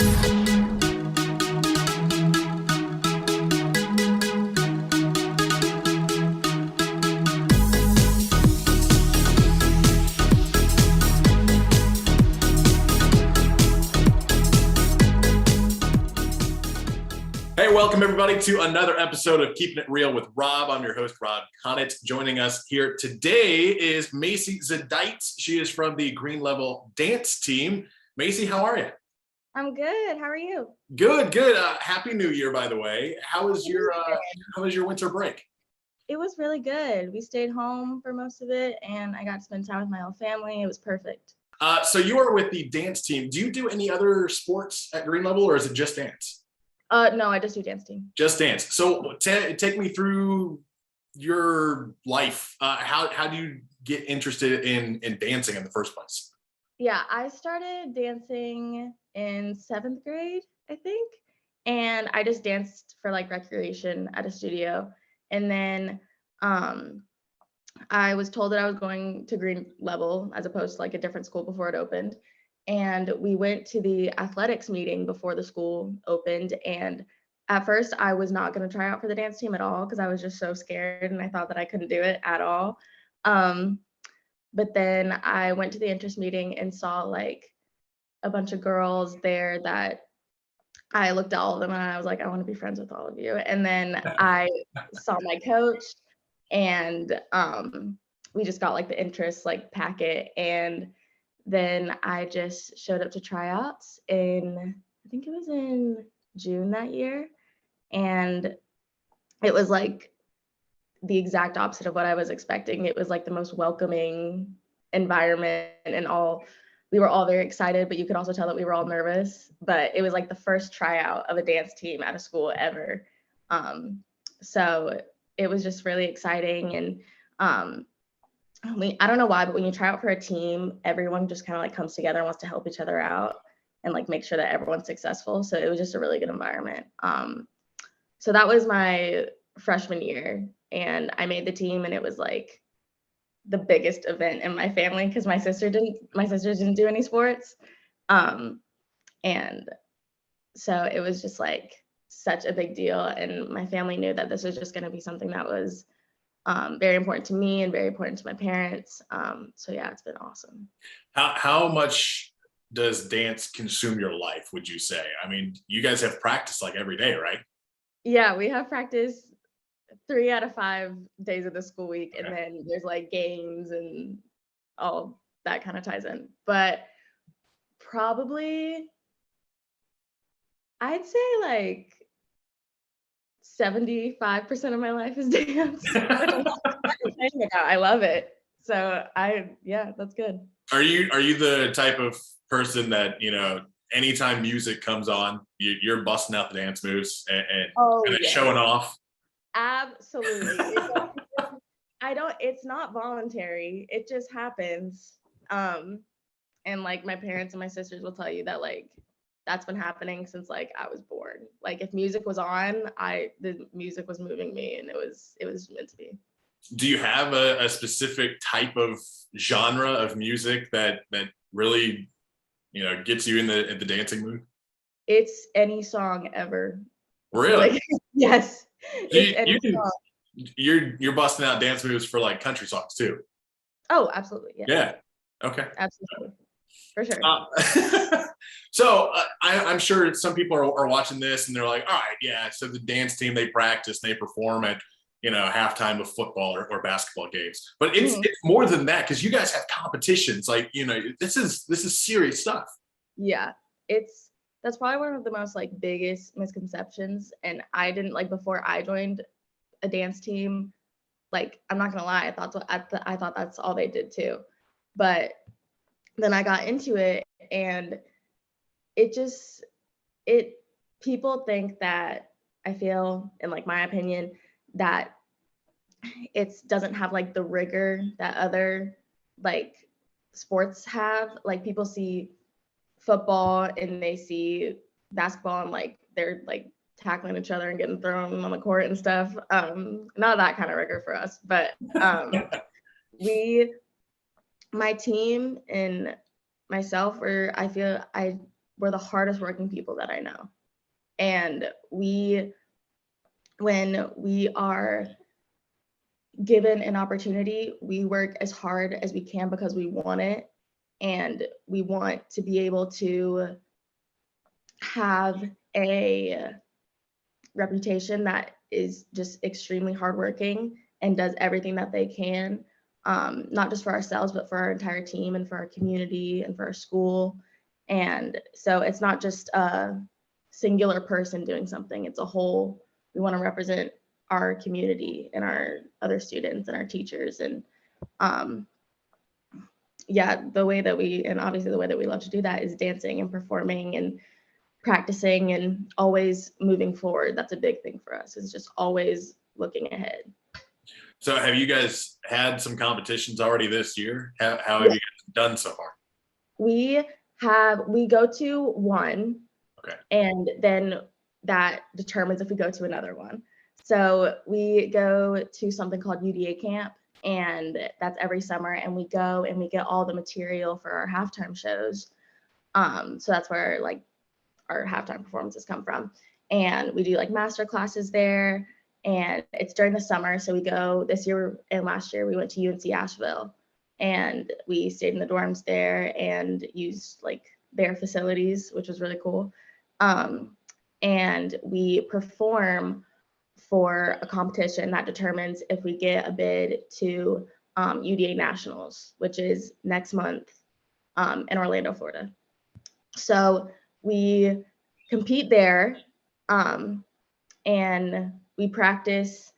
Hey, welcome everybody to another episode of Keeping It Real with Rob. I'm your host, Rob Connett. Joining us here today is Macy Zadeits. She is from the Green Level dance team. Macy, how are you? I'm good. How are you? Good, good. Happy New Year, by the way. How was your winter break? It was really good. We stayed home for most of it, and I got to spend time with my whole family. It was perfect. So you are with the dance team. Do you do any other sports at Green Level, or is it just dance? No, I just do dance team. Just dance. So take me through your life. How do you get interested in dancing in the first place? Yeah, I started dancing in 7th grade, I think. And I just danced for like recreation at a studio. And then I was told that I was going to Green Level as opposed to like a different school before it opened. And we went to the athletics meeting before the school opened. And at first I was not going to try out for the dance team at all because I was just so scared and I thought that I couldn't do it at all. But then I went to the interest meeting and saw like a bunch of girls there that I looked at all of them and I was like, I want to be friends with all of you. And then I saw my coach and we just got like the interest like packet, and then I just showed up to tryouts I think it was in June that year. And it was like the exact opposite of what I was expecting. It was like the most welcoming environment and we were all very excited, but you could also tell that we were all nervous. But it was like the first tryout of a dance team at a school ever. So it was just really exciting. And I don't know why, but when you try out for a team, everyone just kind of like comes together and wants to help each other out and like make sure that everyone's successful. So it was just a really good environment. So that was my freshman year, and I made the team, and it was like the biggest event in my family because my sisters didn't do any sports. And so it was just like such a big deal. And my family knew that this was just going to be something that was very important to me and very important to my parents. So yeah, it's been awesome. How much does dance consume your life, would you say? I mean, you guys have practice like every day, right? Yeah, we have practice 3 out of 5 days of the school week. Okay. And then there's like games and all that kind of ties in. But probably, I'd say like 75% of my life is dance. I love it. So that's good. Are you the type of person that, anytime music comes on, you're busting out the dance moves and yes. showing off? Absolutely. It's not voluntary. It just happens. And like my parents and my sisters will tell you that like that's been happening since like I was born. Like if music was on, the music was moving me, and it was meant to be. Do you have a specific type of genre of music that really, gets you in the dancing mood? It's any song ever. Really? Like, yes. Song. You're busting out dance moves for like country songs too. Oh, absolutely. Yeah. Yeah. Okay. Absolutely. For sure. So I'm sure some people are watching this and they're like, all right, yeah. So the dance team, they practice, they perform at, halftime of football or basketball games. But it's more than that, because you guys have competitions. Like, this is serious stuff. Yeah, that's probably one of the most like biggest misconceptions. And I didn't like before I joined a dance team. Like, I'm not gonna lie, I thought that's all they did too. But then I got into it, and people think that, I feel, in like my opinion, that it doesn't have like the rigor that other like sports have. Like people see football and they see basketball and like they're like tackling each other and getting thrown on the court and stuff. Not that kind of rigor for us, but my team and myself, I we're the hardest working people that I know. And when we are given an opportunity, we work as hard as we can because we want it. And we want to be able to have a reputation that is just extremely hardworking and does everything that they can, not just for ourselves, but for our entire team and for our community and for our school. And so it's not just a singular person doing something, it's a whole. We want to represent our community and our other students and our teachers. And yeah, the way that we, and obviously the way that we love to do that is dancing and performing and practicing and always moving forward. That's a big thing for us, is just always looking ahead. So have you guys had some competitions already this year? How have you guys done so far? We go to one, okay, and then that determines if we go to another one. So we go to something called UDA camp, and that's every summer, and we go and we get all the material for our halftime shows. So that's where like our halftime performances come from. And we do like master classes there, and it's during the summer. So we go this year, and last year we went to UNC Asheville, and we stayed in the dorms there and used like their facilities, which was really cool. And we perform for a competition that determines if we get a bid to UDA Nationals, which is next month in Orlando, Florida. So we compete there, and we practice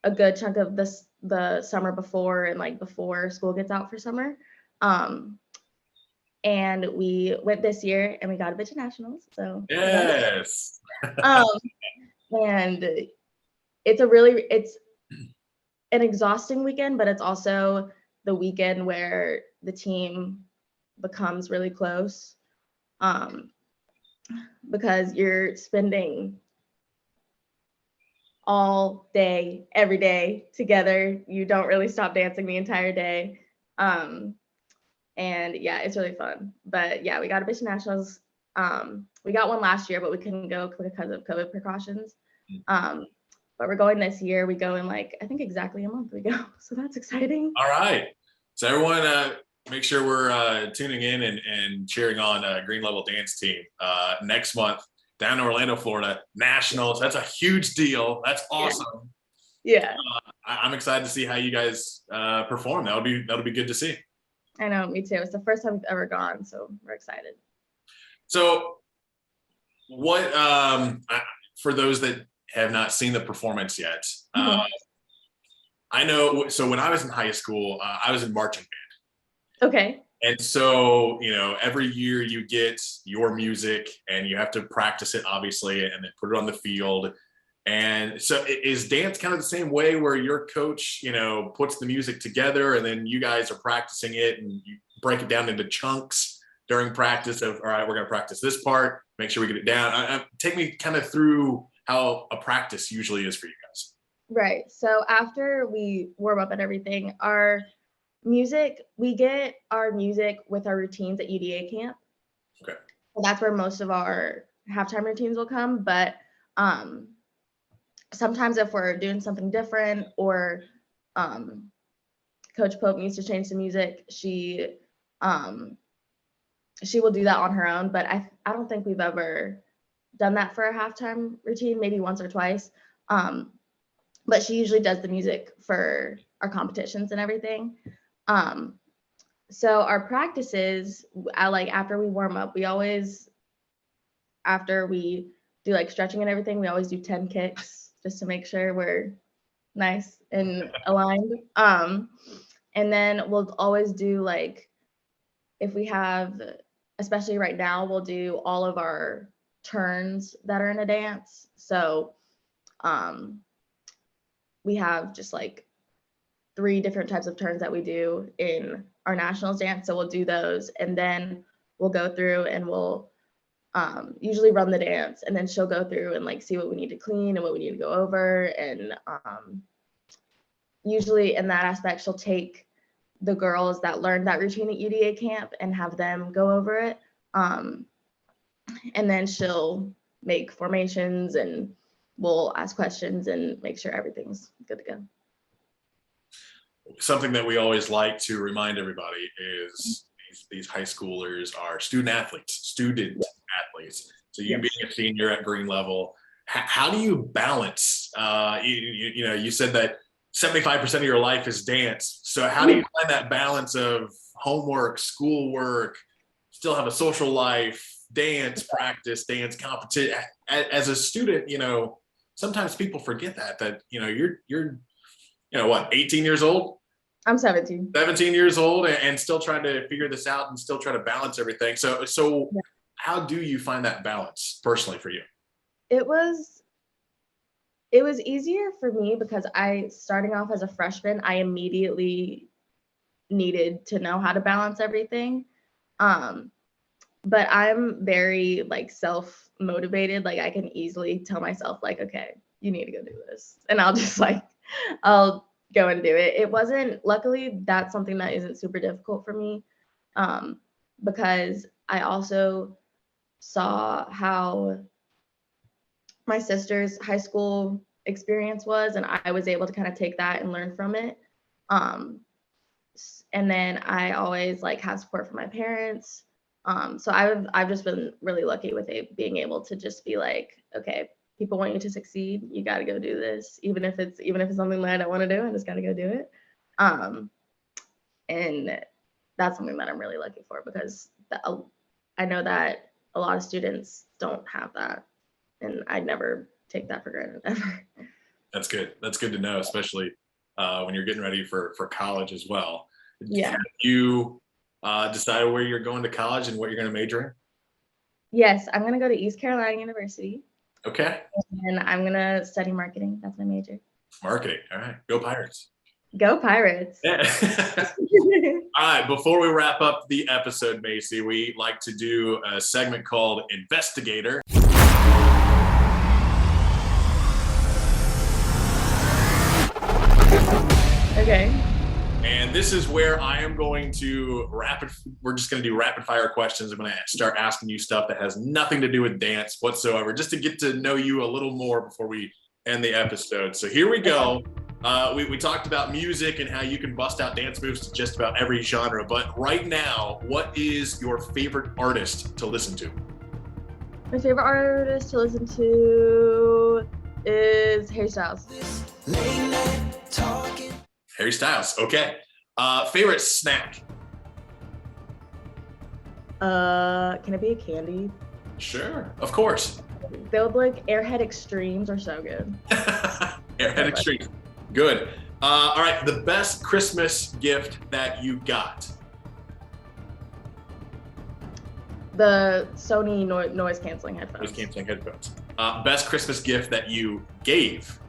a good chunk of the summer before, and like before school gets out for summer. And we went this year and we got a bid to nationals. So yes. And it's an exhausting weekend, but it's also the weekend where the team becomes really close, because you're spending all day, every day together. You don't really stop dancing the entire day. And yeah, it's really fun. But yeah, we got a bid to nationals. We got one last year, but we couldn't go because of COVID precautions. But we're going this year. We go in like, I think exactly a month we go. So that's exciting. All right. So everyone, make sure we're tuning in and cheering on Green Level Dance Team next month down in Orlando, Florida, Nationals. That's a huge deal. That's awesome. Yeah. I'm excited to see how you guys perform. That'll be good to see. I know, me too. It's the first time we've ever gone, so we're excited. So what, for those that have not seen the performance yet, I know, so when I was in high school, I was in marching band. Okay. And so, every year you get your music and you have to practice it, obviously, and then put it on the field. And so is dance kind of the same way, where your coach, puts the music together and then you guys are practicing it and you break it down into chunks during practice of, all right, we're going to practice this part, make sure we get it down. Take me kind of through how a practice usually is for you guys. Right. So after we warm up and everything, we get our music with our routines at UDA camp. Okay. So that's where most of our halftime routines will come. But sometimes if we're doing something different, or Coach Pope needs to change the music, she will do that on her own. But I don't think we've ever done that for a halftime routine, maybe once or twice. But she usually does the music for our competitions and everything. So our practices, after we warm up, after we do like stretching and everything, we always do 10 kicks just to make sure we're nice and aligned. And then we'll always do if we have, especially right now, we'll do all of our turns that are in a dance. So we have just 3 different types of turns that we do in our nationals dance. So we'll do those, and then we'll go through and we'll usually run the dance, and then she'll go through and see what we need to clean and what we need to go over. And usually in that aspect, she'll take the girls that learned that routine at UDA camp and have them go over it. And then she'll make formations and we'll ask questions and make sure everything's good to go. Something that we always like to remind everybody is these high schoolers are student athletes. So you being a senior at green level, how do you balance? You said that 75% of your life is dance. So how do you find that balance of homework, schoolwork, still have a social life, dance practice, dance competition? As a student, sometimes people forget that you're 18 years old? I'm 17. 17 years old and still trying to figure this out and still try to balance everything. So how do you find that balance personally for you? It was easier for me because starting off as a freshman, I immediately needed to know how to balance everything. But I'm very self-motivated. I can easily tell myself okay, you need to go do this. And I'll just I'll go and do it. Luckily, that's something that isn't super difficult for me, because I also saw how my sister's high school experience was, and I was able to kind of take that and learn from it. And then I always have support from my parents. So I've just been really lucky with being able to just be okay, people want you to succeed. You got to go do this, even if it's something that I don't want to do. I just got to go do it. And that's something that I'm really lucky for, because I know that a lot of students don't have that, and I never take that for granted ever. That's good. That's good to know, especially when you're getting ready for college as well. Yeah. Have you decided where you're going to college and what you're going to major in? Yes, I'm going to go to East Carolina University. Okay. And I'm going to study marketing. That's my major. Marketing. All right. Go Pirates. Go Pirates. Yeah. All right. Before we wrap up the episode, Macy, we like to do a segment called Investigator. Okay. And this is where I am going to we're just going to do rapid fire questions. I'm going to start asking you stuff that has nothing to do with dance whatsoever, just to get to know you a little more before we end the episode. So here we go. We talked about music and how you can bust out dance moves to just about every genre. But right now, what is your favorite artist to listen to? My favorite artist to listen to is Harry Styles. Harry Styles. Okay. Favorite snack? Can it be a candy? Sure. Of course. Those Airhead Extremes are so good. Airhead Extremes. Good. All right. The best Christmas gift that you got? The Sony noise canceling headphones. Noise canceling headphones. Best Christmas gift that you gave?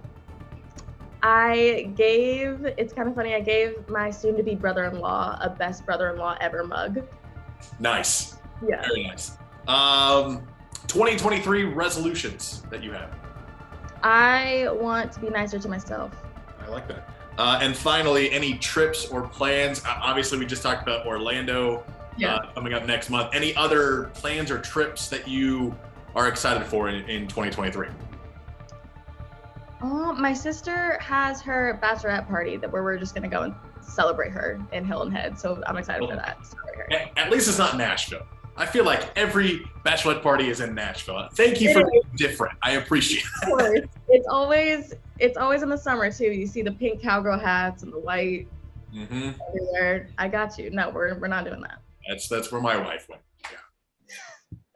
It's kind of funny, I gave my soon-to-be brother-in-law a best brother-in-law ever mug. Nice. Yeah. Very nice. 2023 resolutions that you have? I want to be nicer to myself. I like that. And finally, any trips or plans? Obviously, we just talked about Orlando coming up next month. Any other plans or trips that you are excited for in 2023? My sister has her bachelorette party where we're just gonna go and celebrate her in Hilton Head, so I'm excited for that. At least it's not Nashville. I feel like every bachelorette party is in Nashville. Thank you for being different. I appreciate it. Of course. It's always in the summer too. You see the pink cowgirl hats and the white everywhere. I got you. No, we're not doing that. That's where my wife went. Yeah.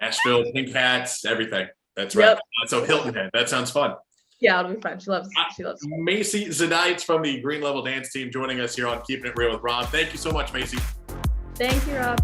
Nashville, pink hats, everything. That's right. Yep. So Hilton Head. That sounds fun. Yeah, it'll be fun. She loves it. Macy Zadeits from the Green Level Dance Team joining us here on Keeping It Real with Rob. Thank you so much, Macy. Thank you, Rob.